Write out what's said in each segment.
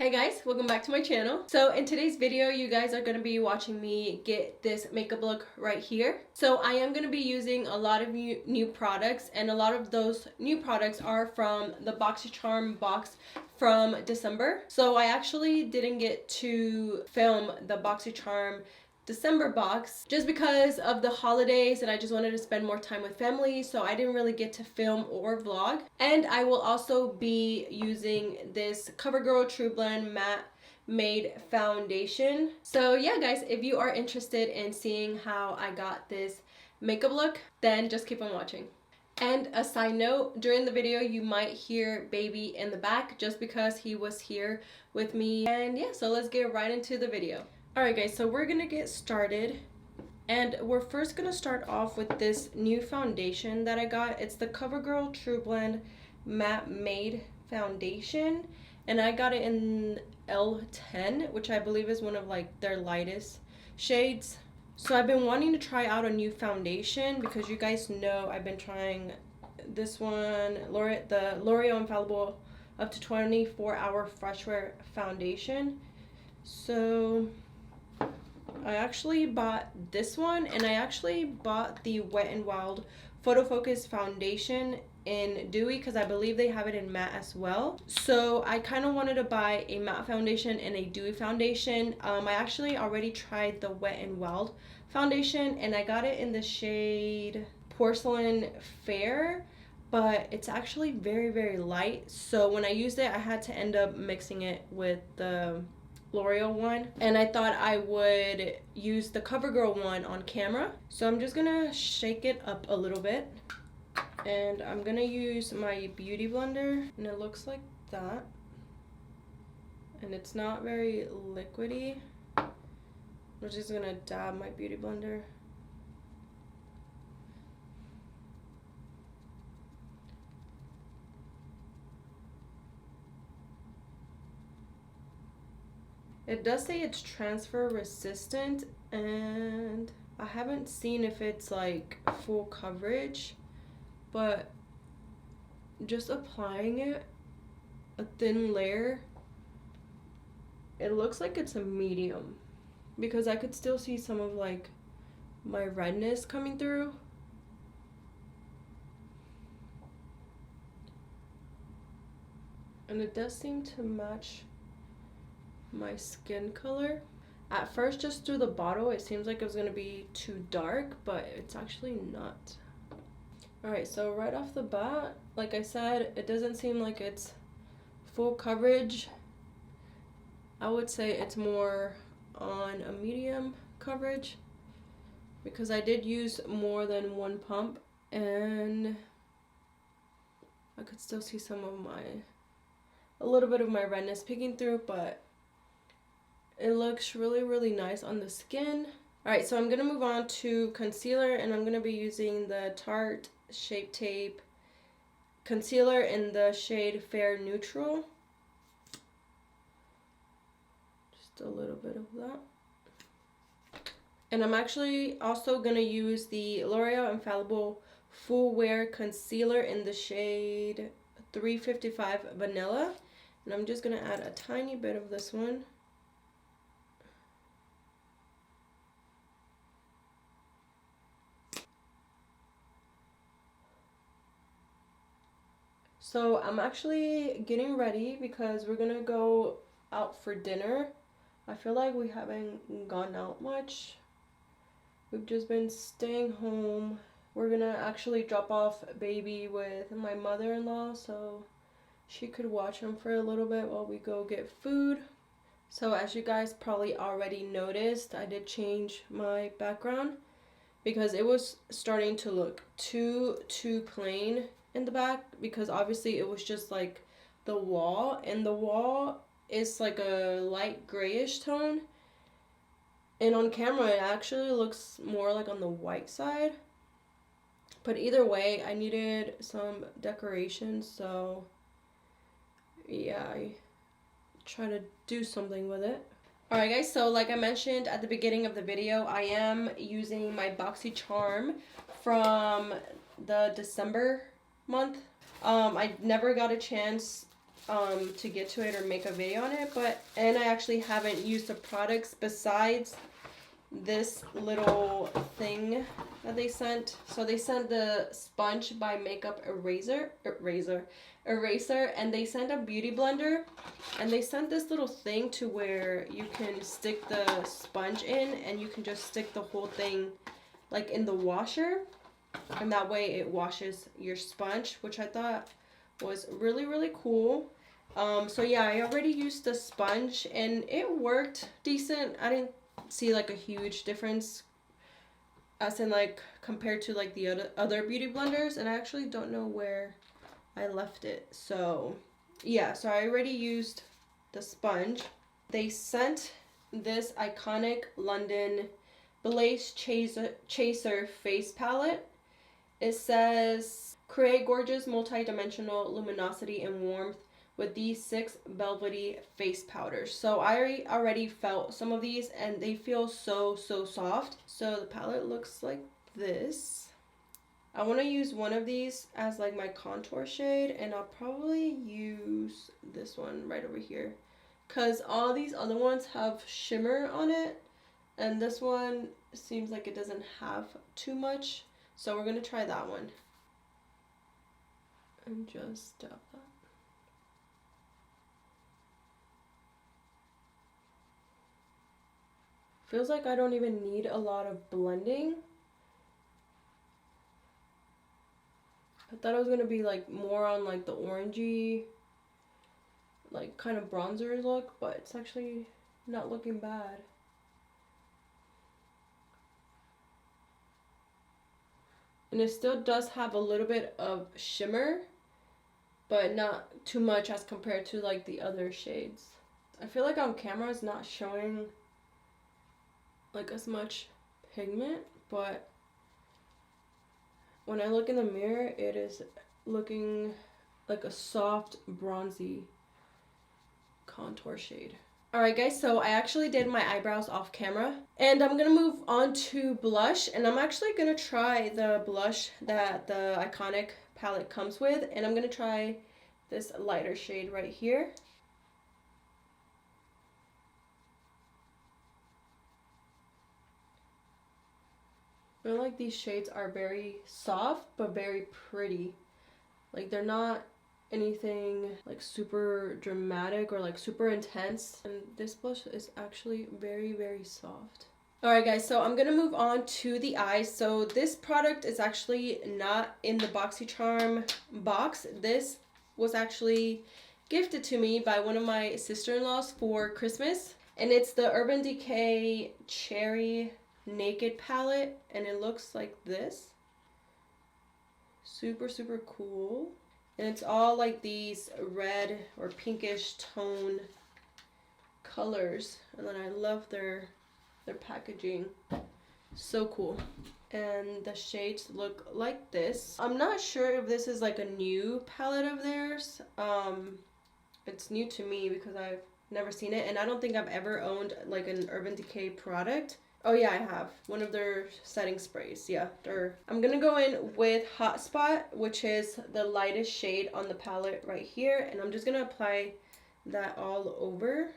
Hey guys, welcome back to my channel. So in today's video, you guys are going to be watching me get this makeup look right here. So I am going to be using a lot of new products, and a lot of those new products are from the Boxy Charm box from December. So I actually didn't get to film the Boxy Charm December box just because of the holidays, and I just wanted to spend more time with family, so I didn't really get to film or vlog. And I will also be using this CoverGirl True Blend Matte Made Foundation. So yeah guys, if you are interested in seeing how I got this makeup look, then just keep on watching. And a side note, during the video you might hear baby in the back just because he was here with me. And yeah, so let's get right into the video. Alright guys, so we're gonna get started, and we're first gonna start off with this new foundation that I got. It's the CoverGirl True Blend Matte Made Foundation, and I got it in L10, which I believe is one of like their lightest shades. So I've been wanting to try out a new foundation because you guys know I've been trying this one, the L'Oreal Infallible up to 24-hour fresh wear foundation. So I actually bought this one, and I actually bought the Wet n Wild Photo Focus foundation in dewy because I believe they have it in matte as well. So I kind of wanted to buy a matte foundation and a dewy foundation. I actually already tried the Wet n Wild foundation, and I got it in the shade Porcelain Fair, but it's actually very light. So when I used it, I had to end up mixing it with the L'Oreal one, and I thought I would use the CoverGirl one on camera. So I'm just gonna shake it up a little bit, and I'm gonna use my beauty blender, and it looks like that, and it's not very liquidy. I'm just gonna dab my beauty blender. It does say it's transfer resistant, and I haven't seen if it's like full coverage, but just applying it, a thin layer, it looks like it's a medium because I could still see some of like my redness coming through. And it does seem to match my skin color. At first, just through the bottle, it seems like it was gonna be too dark, but it's actually not. Alright, so right off the bat, like I said, it doesn't seem like it's full coverage. I would say it's more on a medium coverage because I did use more than one pump, and I could still see some of a little bit of my redness peeking through, but it looks really nice on the skin. Alright, so I'm going to move on to concealer, and I'm going to be using the Tarte Shape Tape concealer in the shade Fair Neutral. Just a little bit of that. And I'm actually also going to use the L'Oreal Infallible Full Wear Concealer in the shade 355 Vanilla. And I'm just going to add a tiny bit of this one. So I'm actually getting ready because we're gonna go out for dinner. I feel like we haven't gone out much. We've just been staying home. We're gonna actually drop off baby with my mother-in-law so she could watch him for a little bit while we go get food. So as you guys probably already noticed, I did change my background because it was starting to look too plain in the back, because obviously it was just like the wall, and the wall is like a light grayish tone, and on camera it actually looks more like on the white side. But either way, I needed some decoration, so yeah, I try to do something with it. Alright guys, so like I mentioned at the beginning of the video, I am using my Boxy Charm from the December month. I never got a chance to get to it or make a video on it, and I actually haven't used the products besides this little thing that they sent. So they sent the Sponge by Makeup eraser, and they sent a beauty blender, and they sent this little thing to where you can stick the sponge in, and you can just stick the whole thing like in the washer, and that way it washes your sponge, which I thought was really, really cool. So yeah, I already used the sponge and it worked decent. I didn't see like a huge difference as in like compared to like the other beauty blenders, and I actually don't know where I left it. So yeah, so I already used the sponge. They sent this iconic London Blaze Chaser face palette. It says, create gorgeous multi-dimensional luminosity and warmth with these 6 velvety face powders. So I already felt some of these and they feel so soft. So the palette looks like this. I want to use one of these as like my contour shade, and I'll probably use this one right over here, because all these other ones have shimmer on it and this one seems like it doesn't have too much. So we're going to try that one. And just dab that. Feels like I don't even need a lot of blending. I thought it was going to be like more on like the orangey, like kind of bronzer look, but it's actually not looking bad. And it still does have a little bit of shimmer, but not too much as compared to like the other shades. I feel like on camera it's not showing like as much pigment, but when I look in the mirror, it is looking like a soft bronzy contour shade. Alright guys, so I actually did my eyebrows off camera, and I'm gonna move on to blush, and I'm actually gonna try the blush that the Iconic palette comes with, and I'm gonna try this lighter shade right here. I feel like these shades are very soft but very pretty. Like they're not anything like super dramatic or like super intense, and this blush is actually very soft. Alright guys, so I'm gonna move on to the eyes. So this product is actually not in the BoxyCharm box. This was actually gifted to me by one of my sister-in-laws for Christmas, and it's the Urban Decay Cherry Naked palette, and it looks like this. Super cool. And it's all like these red or pinkish tone colors, and then I love their packaging. So cool. And the shades look like this. I'm not sure if this is like a new palette of theirs. It's new to me because I've never seen it, and I don't think I've ever owned like an Urban Decay product. Oh yeah, I have one of their setting sprays. Yeah, I'm gonna go in with Hot Spot, which is the lightest shade on the palette right here, and I'm just gonna apply that all over.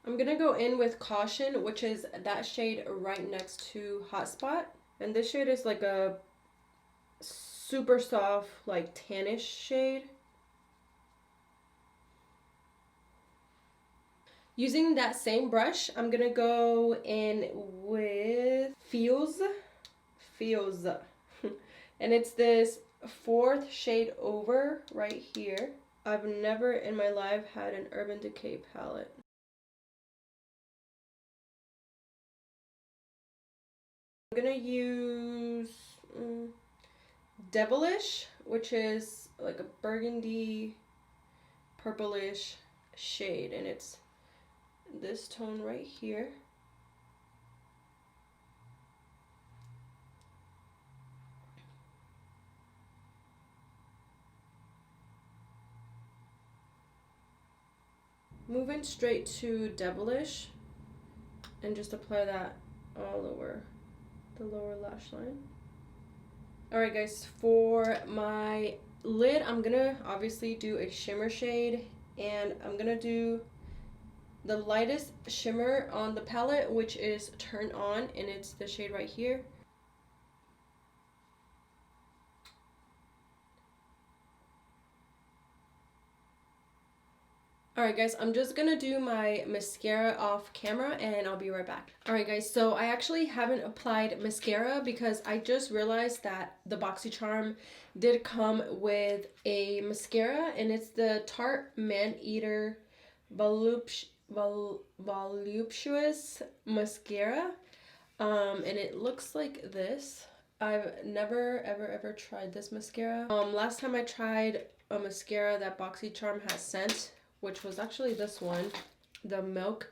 I'm gonna go in with Caution, which is that shade right next to Hot Spot, and this shade is like a super soft, like tannish shade. Using that same brush, I'm gonna go in with Feels, and it's this 4th shade over right here. I've never in my life had an Urban Decay palette. I'm gonna use Devilish, which is like a burgundy purplish shade, and it's this tone right here. Moving straight to Devilish and just apply that all over the lower lash line. Alright guys, for my lid, I'm gonna obviously do a shimmer shade, and I'm gonna do the lightest shimmer on the palette, which is Turn On, and it's the shade right here. Alright guys, I'm just gonna do my mascara off camera and I'll be right back. Alright guys, so I actually haven't applied mascara because I just realized that the BoxyCharm did come with a mascara, and it's the Tarte Man-Eater Voluptuous Mascara. And it looks like this. I've never ever tried this mascara. Last time I tried a mascara that BoxyCharm has sent, which was actually this one, the Milk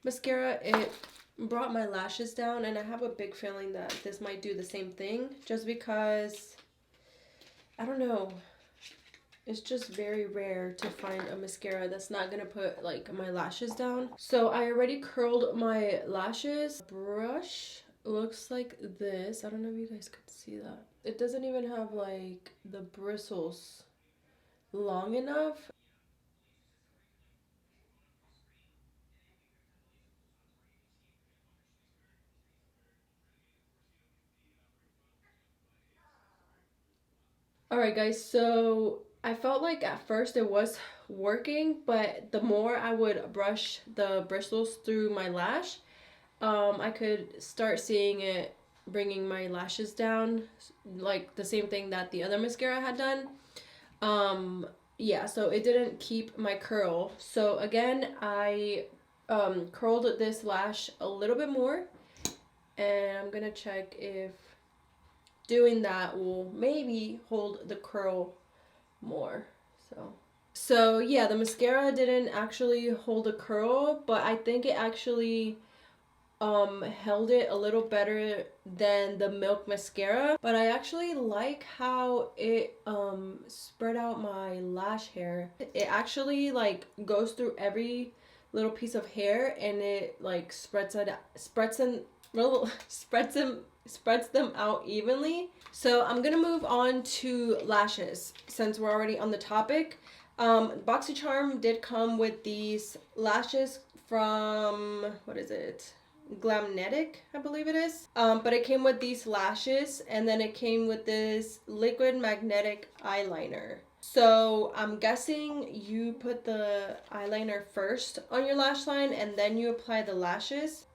Mascara, it brought my lashes down, and I have a big feeling that this might do the same thing, just because, I don't know, it's just very rare to find a mascara that's not gonna put like my lashes down. So I already curled my lashes. Brush looks like this. I don't know if you guys could see that. It doesn't even have like the bristles long enough. Alright guys, so I felt like at first it was working, but the more I would brush the bristles through my lash, I could start seeing it bringing my lashes down, like the same thing that the other mascara had done. Yeah, so it didn't keep my curl. So again, I curled this lash a little bit more, and I'm gonna check if doing that will maybe hold the curl more. So yeah, the mascara didn't actually hold a curl, but I think it actually held it a little better than the Milk Mascara. But I actually like how it spread out my lash hair. It actually like goes through every little piece of hair, and it like spreads them out evenly. So I'm gonna move on to lashes since we're already on the topic. BoxyCharm did come with these lashes from, what is it? Glamnetic, I believe it is. But it came with these lashes, and then it came with this liquid magnetic eyeliner. So I'm guessing you put the eyeliner first on your lash line and then you apply the lashes.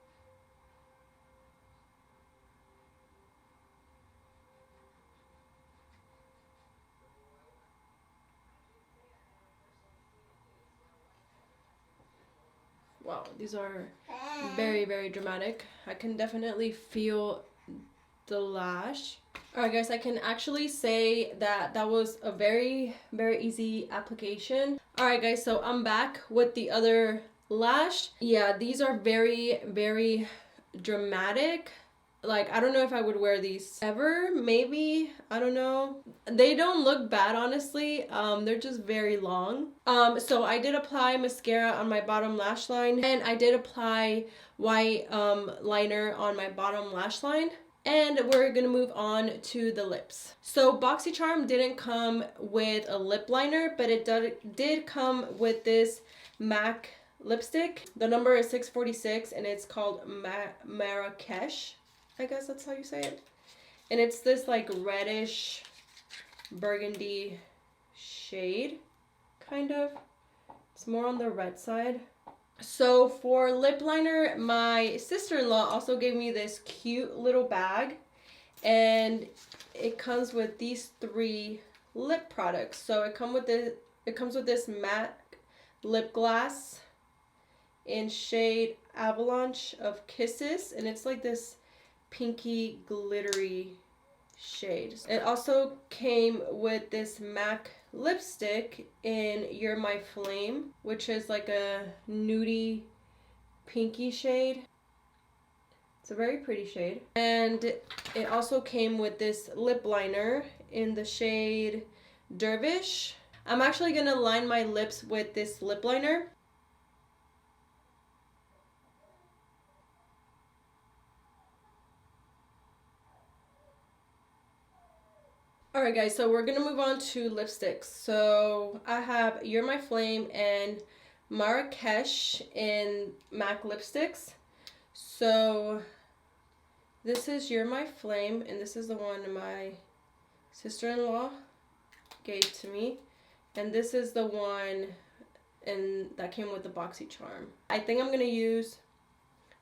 Wow, these are very dramatic. I can definitely feel the lash. Alright guys, I can actually say that that was a very easy application. Alright guys, so I'm back with the other lash. Yeah, these are very dramatic. Like, I don't know if I would wear these ever, maybe, I don't know. They don't look bad, honestly. They're just very long. So I did apply mascara on my bottom lash line, and I did apply white liner on my bottom lash line. And we're gonna move on to the lips. So BoxyCharm didn't come with a lip liner, but it did come with this MAC lipstick. The number is 646, and it's called Marrakesh. I guess that's how you say it. And it's this like reddish burgundy shade, kind of. It's more on the red side. So for lip liner, my sister-in-law also gave me this cute little bag, and it comes with these 3 lip products. So it comes with this matte lip gloss in shade Avalanche of Kisses, and it's like this pinky glittery shade. It also came with this MAC lipstick in You're My Flame, which is like a nudie pinky shade. It's a very pretty shade. And it also came with this lip liner in the shade Dervish. I'm actually gonna line my lips with this lip liner. Alright guys, so we're gonna move on to lipsticks. So I have You're My Flame and Marrakesh in MAC lipsticks. So this is You're My Flame, and this is the one my sister-in-law gave to me. And this is the one that came with the Boxy charm. I think I'm gonna use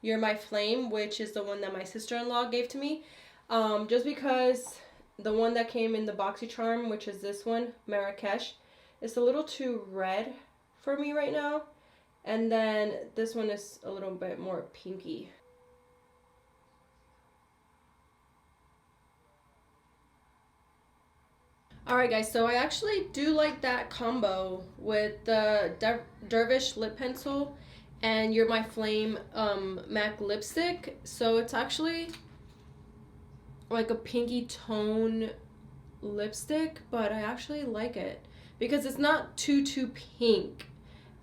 You're My Flame, which is the one that my sister-in-law gave to me. Just because the one that came in the Boxy charm, which is this one, Marrakesh, is a little too red for me right now. And then this one is a little bit more pinky. Alright guys, so I actually do like that combo with the Dervish lip pencil and You're My Flame MAC lipstick. So it's actually like a pinky tone lipstick, but I actually like it because it's not too pink,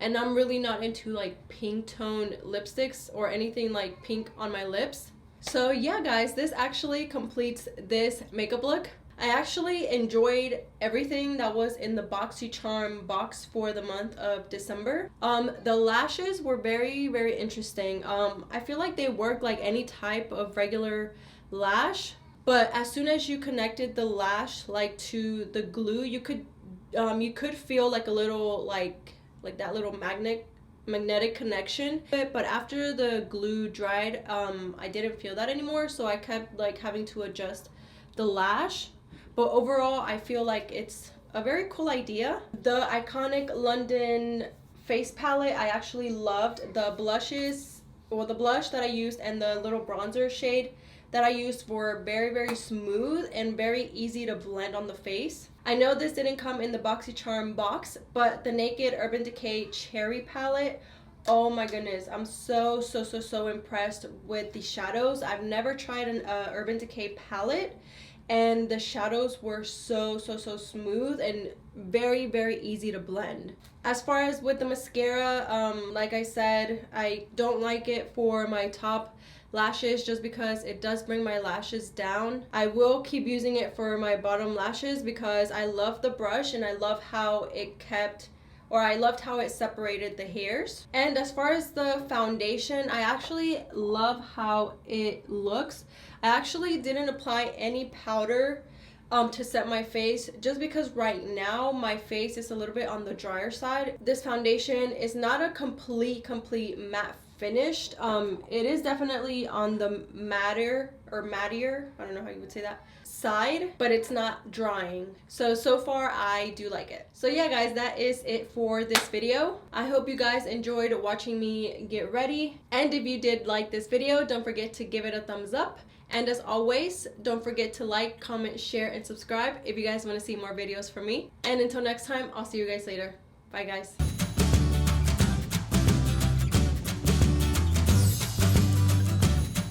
and I'm really not into like pink tone lipsticks or anything like pink on my lips. So yeah guys, this actually completes this makeup look. I actually enjoyed everything that was in the BoxyCharm box for the month of December. The lashes were very interesting. I feel like they work like any type of regular lash, but as soon as you connected the lash like to the glue, you could feel like a little like that little magnetic connection. But after the glue dried, I didn't feel that anymore, so I kept like having to adjust the lash. But overall, I feel like it's a very cool idea. The iconic London face palette, I actually loved the blushes, or the blush that I used and the little bronzer shade that I used were very smooth and very easy to blend on the face. I know this didn't come in the BoxyCharm box, but the Naked Urban Decay Cherry palette, oh my goodness, I'm so impressed with the shadows. I've never tried an Urban Decay palette, and the shadows were so smooth and very easy to blend. As far as with the mascara, like I said, I don't like it for my top lashes just because it does bring my lashes down. I will keep using it for my bottom lashes because I love the brush and I love how it I loved how it separated the hairs. And as far as the foundation, I actually love how it looks. I actually didn't apply any powder to set my face just because right now my face is a little bit on the drier side. This foundation is not a complete matte finished. It is definitely on the mattier, I don't know how you would say that, side, but it's not drying. So far I do like it. So yeah guys, that is it for this video. I hope you guys enjoyed watching me get ready, and if you did like this video, don't forget to give it a thumbs up. And as always, don't forget to like, comment, share, and subscribe if you guys want to see more videos from me. And until next time, I'll see you guys later. Bye guys.